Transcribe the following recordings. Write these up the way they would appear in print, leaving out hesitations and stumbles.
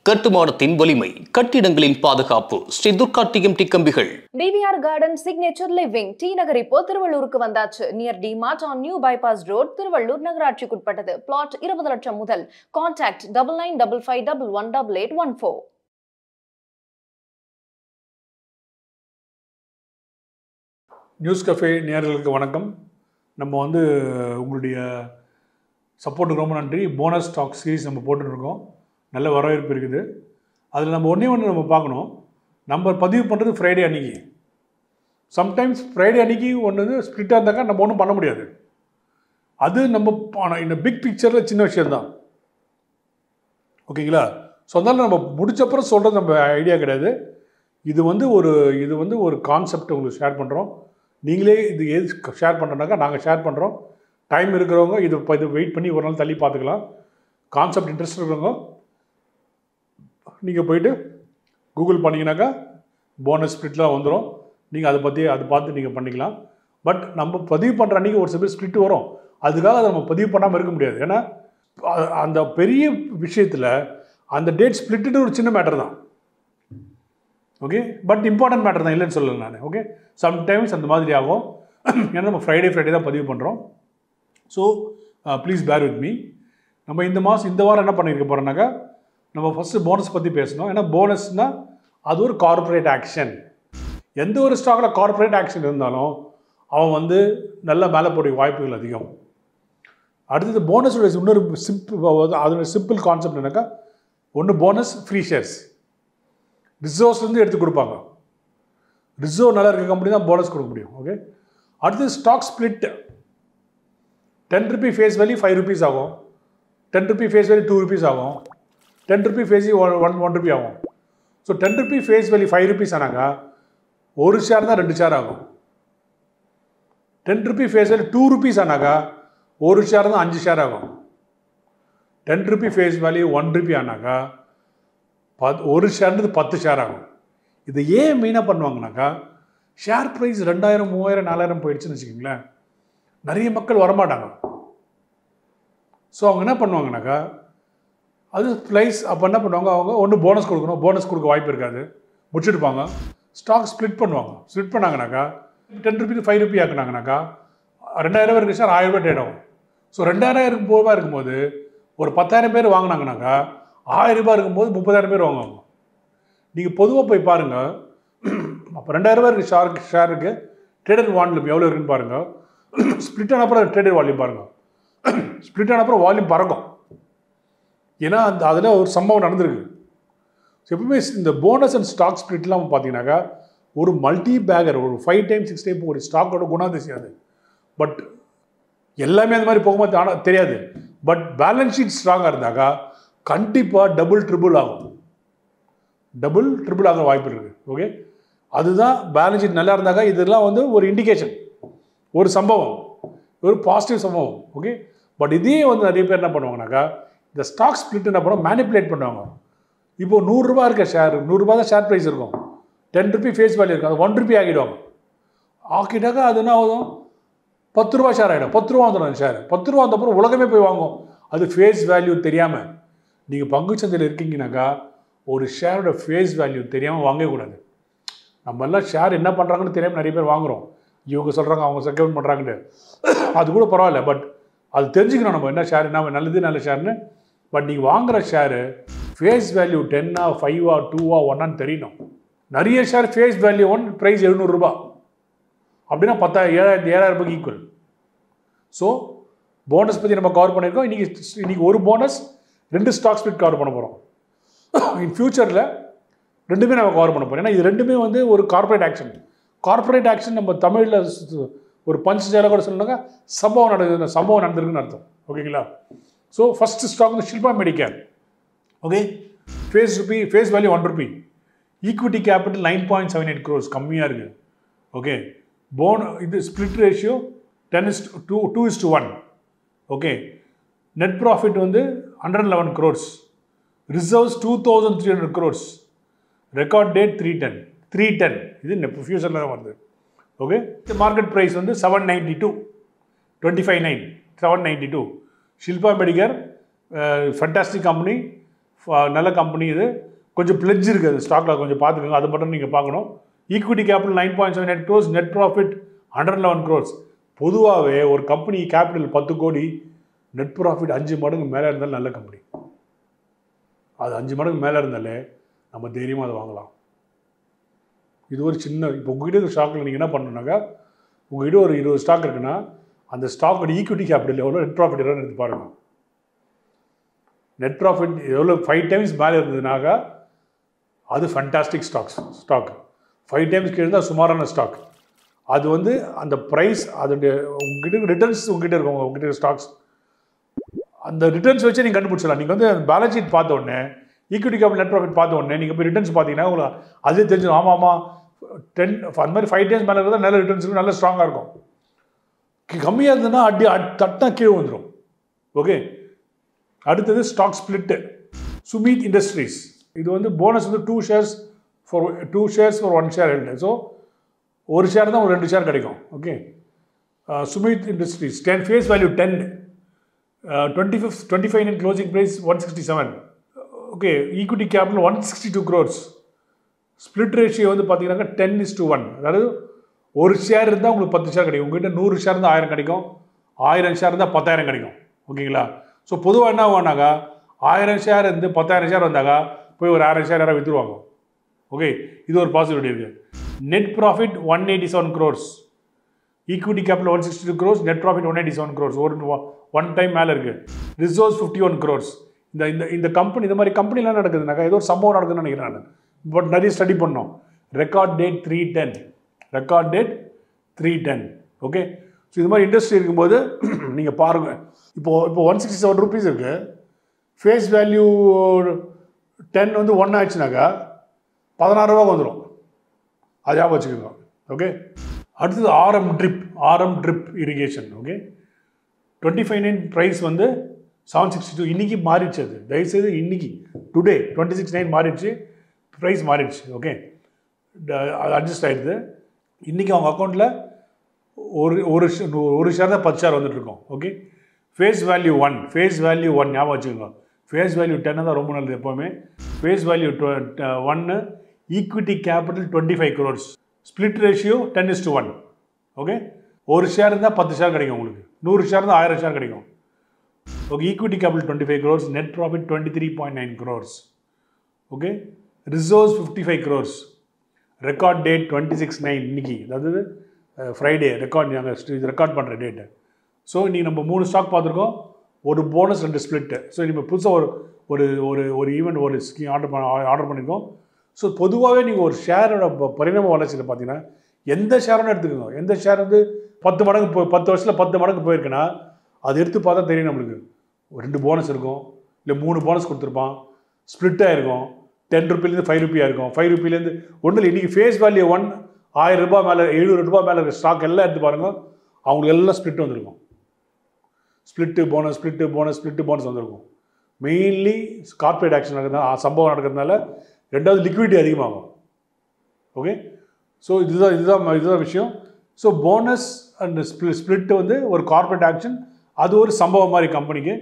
கட்டுமானத்தின் வலிமை, கட்டிடங்களின் பாதுகாப்பு. ஸ்ரீ துர்கா டிஎம்டி கம்பிகள். TVR garden signature living T Nagar இப்போ திருவள்ளூருக்கு வந்தாச்சு. Near D Mart on new bypass road, Tiruvallur நகராட்சிக்குட்பட்டது. பிளாட் 20 லட்சம் முதல். கான்டாக்ட் 9955118814. நியூஸ் கஃபே நேயர்களுக்கு வணக்கம். நம்ம உங்களுடைய சப்போர்ட்டுக்கு ரொம்ப நன்றி. போனஸ் ஸ்டாக் சீரிஸ் நம்ம போட்டுருக்கோம். நல்ல வரவேற்பு இருக்குது. அதில் நம்ம ஒன்றே நம்ம பார்க்கணும். நம்ம பதிவு பண்ணுறது ஃப்ரைடே அன்றைக்கி. சம்டைம்ஸ் ஃப்ரைடே அன்றைக்கி ஸ்ப்ளிட்டாக இருந்தாக்கா நம்ம ஒன்றும் பண்ண முடியாது. அது நம்ம இந்த பிக் பிக்சரில் சின்ன விஷயந்தான். ஓகேங்களா? ஸோ அதனால் நம்ம முடிச்சப்பறம் சொல்கிறது நம்ம ஐடியா கிடையாது. இது ஒரு கான்செப்ட் உங்களுக்கு ஷேர் பண்ணுறோம். நீங்களே இது எது ஷேர் பண்ணுறோன்னாக்கா நாங்கள் ஷேர் பண்ணுறோம். டைம் இருக்கிறவங்க இது வெயிட் பண்ணி ஒரு நாள் தள்ளி பார்த்துக்கலாம். கான்செப்ட் இன்ட்ரெஸ்ட் இருக்கிறவங்க நீங்கள் போயிட்டு கூகுள் பண்ணிங்கனாக்கா போனஸ் ஸ்ப்ளிட்லாம் வந்துடும். நீங்கள் அதை பார்த்து நீங்கள் பண்ணிக்கலாம். பட் நம்ம பதிவு பண்ணுற அன்றைக்கி ஒரு சில ஸ்ப்ளிட் வரும். அதுக்காக அதை நம்ம பதிவு பண்ணாமல் இருக்க முடியாது. ஏன்னா அந்த பெரிய விஷயத்தில் அந்த டேட் ஸ்ப்ளிட்டு ஒரு சின்ன மேட்டர் தான். ஓகே, பட் இம்பார்ட்டன்ட் மேட்டர் தான், இல்லைன்னு சொல்லலை நான். ஓகே, சம்டைம்ஸ் அந்த மாதிரி ஆகும். ஏன்னா நம்ம ஃப்ரைடே தான் பதிவு பண்ணுறோம். So please bear with me. நம்ம இந்த வாரம் என்ன பண்ணியிருக்க போகிறோம்னாக்கா, நம்ம ஃபஸ்ட்டு போனஸ் பற்றி பேசணும். ஏன்னா போனஸ்னால் அது ஒரு கார்ப்பரேட் ஆக்ஷன். எந்த ஒரு ஸ்டாக்கில் கார்ப்பரேட் ஆக்ஷன் இருந்தாலும் அவன் நல்ல மேலே போட வாய்ப்புகள் அதிகம். அடுத்தது போனஸோட இன்னொரு அதோட சிம்பிள் கான்செப்ட் என்னக்கா, ஒன்று போனஸ் ஃப்ரீ ஷேர்ஸ் ரிசர்வ்ஸ்லேருந்து எடுத்து கொடுப்பாங்க. ரிசர்வ் நல்லா இருக்க கம்பெனி தான் போனஸ் கொடுக்க முடியும். ஓகே, அடுத்தது stock split. 10 rupee face value 5 rupees ஆகும். 10 ரூபி ஃபேஸ் வேல்யூ 2 ரூபீஸ் ஆகும். 10 ரூபி ஃபேஸ் 1 ரூபி ஆகும். So 10 rupee face value 5 rupees ஆனாக்கா ஒரு ஷேர் தான் 2 ஷேர் ஆகும். 10 ரூபி ஃபேஸ் வேல்யூ 2 ரூபீஸ் ஆனாக்கா ஒரு ஷேர் தான் 5 ஷேர் ஆகும். 10 ரூபி ஃபேஸ் வேல்யூ 1 ரூபி ஆனாக்கா ஒரு ஷேர்ன்றது 10 ஷேர் ஆகும். இது ஏன் மெயினாக பண்ணுவாங்கனாக்கா, ஷேர் ப்ரைஸ் 2000, 3000, 4000 போயிடுச்சுன்னு வச்சுக்கிங்களேன், நிறைய மக்கள் வரமாட்டாங்க. ஸோ அவங்க என்ன பண்ணுவாங்கனாக்கா, அது ப்ரைஸ் அப்போ என்ன பண்ணுவாங்க, அவங்க ஒன்று போனஸ் கொடுக்கணும். போனஸ் கொடுக்க வாய்ப்பு இருக்காது, முடிச்சுட்டுப்பாங்க. ஸ்டாக் ஸ்ப்ளிட் பண்ணுவாங்க. ஸ்ப்ளிட் பண்ணாங்கனாக்கா 10 ரூபி 5 ரூபி ஆக்குனாங்கனாக்கா 2000 இருக்க ஷேர் 1000 ரூபாய் ட்ரேட் ஆகும். ஸோ 2000 ரூபாய் இருக்கும்போது ஒரு 10,000 பேர் வாங்கினாங்கனாக்கா 1000 ரூபாய் இருக்கும்போது 30,000 பேர் வாங்குவாங்க. நீங்கள் பொதுவாக போய் பாருங்கள். அப்போ 2000 ரூபாய் இருக்குது ஷேருக்கு ட்ரேடட் வால்யூம் எவ்வளோ இருக்குன்னு பாருங்கள். ஸ்ப்ளிட் ஆன அப்புறம் ட்ரேடட் வால்யூம் பாருங்கள். ஸ்ப்ளிட் ஆன அப்புறம் வால்யூம் பறக்கும். ஏன்னா அதில் ஒரு சம்பவம் நடந்திருக்கு. ஸோ எப்பவுமே இந்த போனஸ் அண்ட் ஸ்டாக் ஸ்ப்ளிட்லாம் பார்த்தீங்கன்னாக்கா ஒரு மல்டி பேக்கர், ஒரு 5 டைம் 6 டைம் ஒரு ஸ்டாக்கோட குணாதிசயம் அது. பட் எல்லாமே அந்த மாதிரி போகும்போது ஆனால் தெரியாது. பட் பேலன்ஸ் ஷீட் ஸ்ட்ராங்காக இருந்தாக்கா கண்டிப்பாக டபுள் ட்ரிபிள் ஆகும். டபுள் ட்ரிபிள் ஆக வாய்ப்பு இருக்குது. ஓகே, அதுதான் பேலன்ஸ் ஷீட் நல்லா இருந்தாக்கா இதெல்லாம் ஒரு இண்டிகேஷன், ஒரு சம்பவம், ஒரு பாசிட்டிவ் சம்பவம். ஓகே, பட் இதே நிறைய பேர் என்ன பண்ணுவாங்கனாக்கா, இந்த ஸ்டாக் ஸ்ப்ளிட் என்ன பண்ணுவோம், மேனிப்புலேட் பண்ணுவாங்க. இப்போது 100 ரூபா இருக்க ஷேர், 100 ரூபா தான் ஷேர் ப்ரைஸ் இருக்கும். 10 ரூபி ஃபேஸ் வேல்யூ இருக்கும். அது 1 ரூபி ஆகிடுவாங்க. ஆக்கிட்டாக்கா அது என்ன ஆகும், 10 ரூபா ஷேர் ஆகிடும். 10 ரூபா வந்துடும் ஷேர். 10 ரூபா வந்தப்பறம் உலகமே போய் வாங்கும். அது ஃபேஸ் வேல்யூ தெரியாமல். நீங்கள் பங்குச்சந்தையில் இருக்கீங்கனாக்கா ஒரு ஷேரோட ஃபேஸ் வேல்யூ தெரியாமல் வாங்கக்கூடாது. நம்மெல்லாம் ஷேர் என்ன பண்ணுறாங்கன்னு தெரியாமல் நிறைய பேர் வாங்குகிறோம். இவங்க சொல்கிறாங்க, அவங்க செக்அவுட் பண்ணுறாங்கன்னு. அது கூட பரவாயில்ல, பட் அது தெரிஞ்சுக்கணும் நம்ம என்ன ஷேர், என்ன நல்லது நல்ல ஷேர்னு. பட் நீங்கள் வாங்குகிற ஷேரு ஃபேஸ் வேல்யூ 10ஆ 5ஆ 2ஆ 1ஆன்னு தெரியணும். நிறைய ஷேர் ஃபேஸ் வேல்யூ 1 ப்ரைஸ் 700 ரூபா அப்படின்னா 7,000 ரூபாய்க்கு ஈக்குவல். ஸோ போனஸ் பற்றி நம்ம கவர் பண்ணியிருக்கோம். இன்றைக்கி ஒரு போனஸ் 2 ஸ்டாக் ஸ்ப்ளிட் கவர் பண்ண போகிறோம். இன் ஃபியூச்சரில் ரெண்டுமே நம்ம கவர் பண்ண போகிறோம். ஏன்னா இது ரெண்டுமே ஒரு கார்ப்பரேட் ஆக்ஷன். கார்ப்பரேட் ஆக்ஷன் நம்ம தமிழில் ஒரு பஞ்ச் சேலை கூட சொன்னாங்க, சம்பவம் நடந்திருக்குன்னு அர்த்தம். ஓகேங்களா? So first stock Shilpa Medicare. Okay, face value 1 rupee. Equity capital 9.78 crores, கம்மியாக இருக்குது. ஓகே, இது split ratio 2:1. Okay, net profit 111 crores. Reserves 2,300 crores. Record date 310. இது ஃபியூச்சரில் தான் வருது. Okay, market price 792, 25.9, 792. Shilpa Medicare fantastic company. நல்ல கம்பெனி இது. கொஞ்சம் பிளெட்ஜ் இருக்குது ஸ்டாக்கில், கொஞ்சம் பார்த்துக்கோங்க. அது மட்டும் நீங்கள் பார்க்கணும். Equity capital 9.78 crores, net profit 111 crores. பொதுவாகவே ஒரு கம்பெனி கேபிட்டல் 10 கோடி, நெட் ப்ராஃபிட் 5 மடங்கு மேலே இருந்தாலும் நல்ல கம்பெனி. அது 5 மடங்கு மேலே இருந்தாலே நம்ம தைரியமாக அதை வாங்கலாம். இது ஒரு சின்ன, இப்போ உங்கள்கிட்ட ஸ்டாக்கில் நீங்கள் என்ன பண்ணணுன்னாக்கா, உங்கள்கிட்ட ஒரு 20 ஸ்டாக் இருக்குன்னா அந்த ஸ்டாக்கோட ஈக்விட்டி கேபிட்டல் எவ்வளோ, நெட் ப்ராஃபிட் எவ்வளோ எடுத்து பாருங்கள். நெட் ப்ராஃபிட் எவ்வளோ 5 times மேலே இருந்ததுனாக்கா அது ஃபண்டாஸ்டிக் ஸ்டாக். 5 times கீழே தான் சுமாரான ஸ்டாக். அது வந்து அந்த ப்ரைஸ், அதோடைய உங்ககிட்ட ரிட்டர்ன்ஸ் உங்ககிட்ட இருக்கும், உங்ககிட்ட ஸ்டாக்ஸ், அந்த ரிட்டர்ன்ஸ் வச்சு நீங்கள் கண்டுபிடிச்சலாம். நீங்கள் வந்து பேலன்ஸ் ஷீட் பார்த்த உடனே, ஈக்விட்டி கேபிட்டல் நெட் ப்ராஃபிட் பார்த்த உடனே நீங்கள் போய் ரிட்டர்ன்ஸ் பார்த்தீங்கன்னா உங்களுக்கு அதே தெரிஞ்சிடும். ஆமாம் 10 அந்த மாதிரி 5 times மேலே இருந்தால் நல்ல ரிட்டர்ன்ஸ் இருக்கும், நல்ல ஸ்ட்ராங்காக இருக்கும். கம்மியாக இருந்ததுன்னா தட்டா கீழே வந்துடும். ஓகே, அடுத்தது ஸ்டாக் ஸ்பிளிட்டு. சுமித் இண்டஸ்ட்ரீஸ், இது வந்து போனஸ் வந்து 2 shares for 1 share held. So ஒரு ஷேர் தான் ஒரு 2 ஷேர் கிடைக்கும். Okay, Sumit industries face value 10, 25 in closing price 167. Okay, equity capital 162 crores. Split ratio வந்து பார்த்தீங்கன்னாக்கா 10:1. அதாவது ஒரு ஷேர் இருந்தால் உங்களுக்கு 10 ஷேர் கிடைக்கும். உங்கள்கிட்ட 100 ஷேர் இருந்தால் 1000 கிடைக்கும், 1000 ஷேர் இருந்தால் 10,000 கிடைக்கும். ஓகேங்களா? ஸோ பொதுவாக என்ன ஆகுனாக்கா 1000 ஷேர் இருந்து 10,000 ஷேர் வந்தாக்கா போய் ஒரு 1000 ஷேர் யாராவது விற்றுருவாங்க. ஓகே, இது ஒரு பாசிபிலிட்டி இருக்குது. Net profit 187 crores, equity capital 162 crores, net profit 187 crores. One time மேலே இருக்குது. Reserves 51 crores. இந்த கம்பெனி, இந்த மாதிரி கம்பெனிலாம் நடக்குதுனாக்கா ஏதோ ஒரு சம்பவம் நடக்குதுன்னு நினைக்கிறேன் நான். பட் நிறைய ஸ்டடி பண்ணோம். Record date 3/10. ஓகே, ஸோ இது மாதிரி இண்டஸ்ட்ரி இருக்கும்போது நீங்கள் பாருங்கள். இப்போ 167 rupees இருக்குது. ஃபேஸ் வேல்யூ 10 வந்து 1 ஆச்சுனாக்கா 16 ரூபா வந்துடும். அது ஞாபகம் வச்சுக்கோங்க. ஓகே, அடுத்தது RM drip irrigation. Okay, 25.9 price வந்து 762. இன்றைக்கி மாறிடுச்சு. அது தயவுசெய்து இன்றைக்கி டுடே 26.9 மாறிடுச்சு, ப்ரைஸ் மாறிடுச்சு. ஓகே, அது அட்ஜஸ்ட் ஆகிடுது. இன்றைக்கி அவங்க அக்கௌண்ட்டில் ஒரு ஷேர் தான் 10 ஷேர் வந்துட்டுருக்கோம். ஓகே, ஃபேஸ் வேல்யூ 1 ஞாபகம் வச்சுக்கோங்க. ஃபேஸ் வேல்யூ 10 தான் ரொம்ப நல்லது எப்போவுமே. Face value 1, equity capital 25 crores, split ratio 10:1. Okay, ஒரு ஷேர் இருந்தால் 10 ஷேர் கிடைக்கும் உங்களுக்கு, 100 ஷேர் இருந்தால் 1000 ஷேர் கிடைக்கும். Okay, equity capital 25 crores, net profit 23.9 crores. Okay, reserves 55 crores. Record date 26/9 இன்னைக்கு, அதாவது ஃப்ரைடே ரெக்கார்ட் பண்ணுற டேட்டு. ஸோ இன்றைக்கி நம்ம 3 ஸ்டாக் பார்த்துருக்கோம், ஒரு போனஸ் 2 ஸ்பிளிட்டு. ஸோ இப்போ புதுசாக ஒரு ஈவெண்ட் ஒரு ஸ்கீம் ஆர்டர் பண்ணியிருக்கோம். ஸோ பொதுவாகவே நீங்கள் ஒரு ஷேரோட பரிணாம வளர்ச்சியில் பார்த்தீங்கன்னா எந்த ஷேரோன்னு எடுத்துக்கோங்க. எந்த ஷேர் வந்து 10 மடங்கு 10 வருஷத்தில் 10 மடங்கு போயிருக்குன்னா அது எடுத்து பார்த்தா தெரியும் நம்மளுக்கு. ஒரு 2 போனஸ் இருக்கும், இல்லை 3 போனஸ் கொடுத்துருப்பான், ஸ்ப்ளிட்டாக இருக்கும். 10 ரூபீலேருந்து 5 ரூபியாக இருக்கும். 5 ரூபீலேருந்து ஒன்றும் இல்லை. இன்றைக்கி ஃபேஸ் வேல்யூ 1 1000 ரூபாய் மேலே 700 ரூபாய் மேலே இருக்கிற ஸ்டாக் எல்லாம் எடுத்து பாருங்கள், அவங்களுக்கு எல்லாம் ஸ்ப்ளிட் வந்திருக்கும். ஸ்ப்ளிட்டு போனஸ் வந்திருக்கும். மெயின்லி கார்பரேட் ஆக்ஷன் நடக்கிறதுனால, சம்பவம் நடக்கிறதுனால. ரெண்டாவது லிக்விடிட்டி அதிகமாகும். ஓகே, ஸோ இதுதான் விஷயம். ஸோ போனஸ் அண்ட் ஸ்ப்ளிட் வந்து ஒரு கார்பரேட் ஆக்ஷன், அது ஒரு சம்பவம் மாதிரி கம்பெனிக்கு.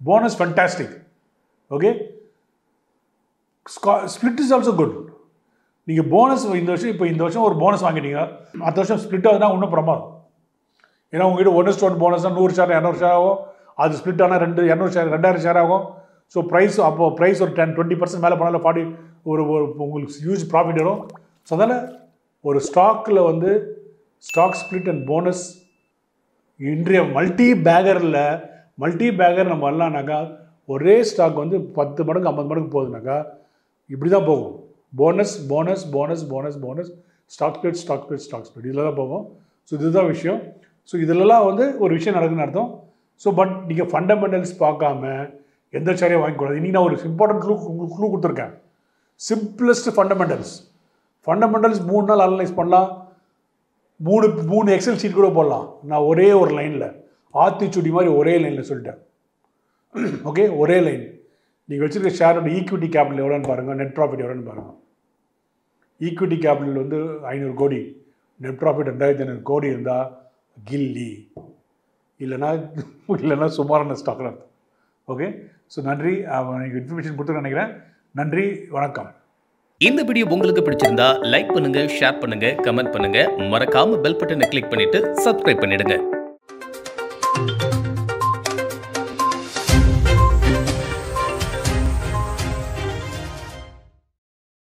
Bonus fantastic. Okay, split is also good. நீங்கள் போனஸ் இந்த வருஷம் ஒரு போனஸ் வாங்கிட்டீங்க, அடுத்த வருஷம் ஸ்ப்ளிட் ஆகுதுன்னா இன்னும் பிரமாதம். ஏன்னா உங்கள்கிட்ட 1:1 போனஸ் தான் 100 ஷேர் 200 ஷேர் ஆகும். அது ஸ்ப்ளிட் ஆனால் 200 ஷேர் 2000 ஷேர் ஆகும். ஸோ ப்ரைஸ் ஒரு 20% மேலே போனாலும் 40 உங்களுக்கு ஹியூஜ் ப்ராஃபிட் வரும். ஸோ அதனால் ஒரு ஸ்டாக்கில் வந்து ஸ்டாக் ஸ்ப்ளிட் அண்ட் போனஸ் இன்றைய மல்டி பேக்கர் நம்ம வரலான்னாக்கா ஒரே ஸ்டாக் வந்து 10 மடங்கு 50 மடங்கு போகுதுனாக்கா இப்படி தான் போகும். போனஸ் ஸ்டாக் ஸ்ப்ளிட் இதில் தான் போகும். ஸோ இதுதான் விஷயம். ஸோ இதிலலாம் வந்து ஒரு விஷயம் நடக்குதுன்னு அர்த்தம். ஸோ பட் நீங்கள் ஃபண்டமெண்டல்ஸ் பார்க்காம எந்த ஷேரையும் வாங்கிக்கூடாது. இன்றைக்கி நான் ஒரு இம்பார்ட்டன்ட் உங்களுக்கு க்ளூ கொடுத்துருக்கேன். சிம்பிளஸ்ட் ஃபண்டமெண்டல்ஸ் 3 நாள் அனலைஸ் பண்ணலாம். 3 எக்ஸல் ஷீட் கூட போடலாம். நான் ஒரே ஒரு லைனில் ஆத்திச்சுடி மாதிரி ஒரே லைனில் சொல்லிட்டேன். ஓகே, ஒரே லைன். நீங்கள் வச்சுருக்க ஷேரோட ஈக்விட்டி கேபிட்டல் எவ்வளோன்னு பாருங்கள், நெட் ப்ராஃபிட் எவ்வளோன்னு பாருங்கள். ஈக்விட்டி கேபிட்டல் வந்து 500 கோடி, நெட் ப்ராஃபிட் 2500 கோடி இருந்தால் கில்லி, இல்லைன்னா சுமாரான ஸ்டாக்னு அர்த்தம். ஓகே, ஸோ நன்றி. நீங்கள் இன்ஃபர்மேஷன் கொடுத்துருன்னு நினைக்கிறேன். நன்றி, வணக்கம். இந்த வீடியோ உங்களுக்கு பிடிச்சிருந்தா லைக் பண்ணுங்க, ஷேர் பண்ணுங்க, கமெண்ட் பண்ணுங்க, மறக்காம பெல் பட்டனை கிளிக் பண்ணிட்டு சப்ஸ்கிரைப் பண்ணிடுங்க.